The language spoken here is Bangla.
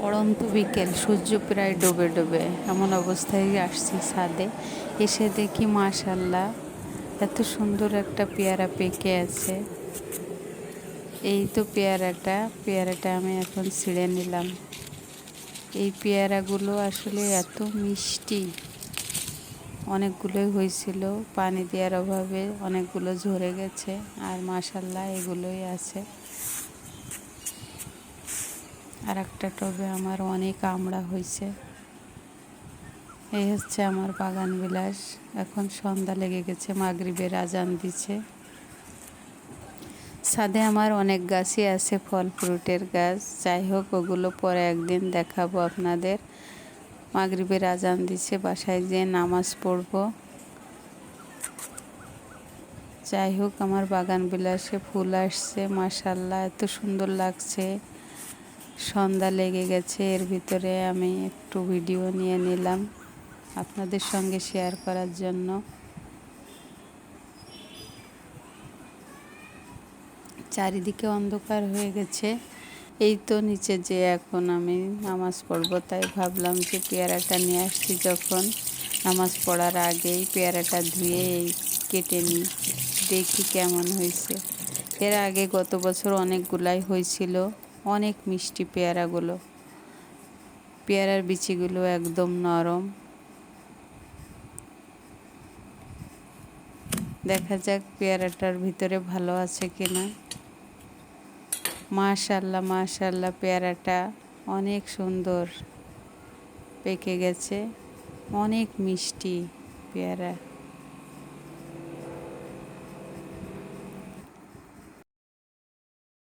পড়ন্ত বিকেল, সূর্য প্রায় ডুবে ডুবে এমন অবস্থায় আসছি ছাদে। এসে দেখি মাশাল্লাহ এত সুন্দর একটা পেয়ারা পেকে আছে। এই তো পেয়ারাটা আমি এখন ছিঁড়ে নিলাম। এই পেয়ারাগুলো আসলে এত মিষ্টি, অনেকগুলোই হয়েছিল, পানি দেওয়ার অভাবে অনেকগুলো ঝরে গেছে। আর মাশাল্লাহ এগুলোই আছে। আর একটা টবে আমার অনেক আমড়া হয়েছে। এই হচ্ছে আমার বাগান বিলাস। এখন সন্ধ্যা লেগে গেছে, মাগরিবের আজান দিছে। ছাদে আমার অনেক গাছই আছে, ফল ফ্রুটের গাছ। যাই হোক, ওগুলো পরে একদিন দেখাবো আপনাদের। মাগরিবের আজান দিছে, বাসায় যেয়ে নামাজ পড়বো। যাই হোক, আমার বাগান বিলাসে ফুল আসছে মাশাল্লাহ, এত সুন্দর লাগছে। সন্ধ্যা লেগে গেছে, এর ভিতরে আমি একটু ভিডিও নিয়ে নিলাম আপনাদের সঙ্গে শেয়ার করার জন্য। চারিদিকে অন্ধকার হয়ে গেছে। এই তো নিচে যে এখন আমি নামাজ পড়বো, তাই ভাবলাম যে পেয়ারাটা নিয়ে আসছি যখন, নামাজ পড়ার আগেই পেয়ারাটা ধুয়ে কেটে নিই, দেখি কেমন হয়েছে। এর আগে গত বছর অনেকগুলাই হয়েছিল, অনেক মিষ্টি পেয়ারাগুলো। পেয়ারার বিচিগুলো একদম নরম। দেখা যাক পেয়ারাটার ভিতরে ভালো আছে কিনা। মাশাল্লাহ মাশাল্লাহ, পেয়ারাটা অনেক সুন্দর পেকে গেছে, অনেক মিষ্টি পেয়ারা।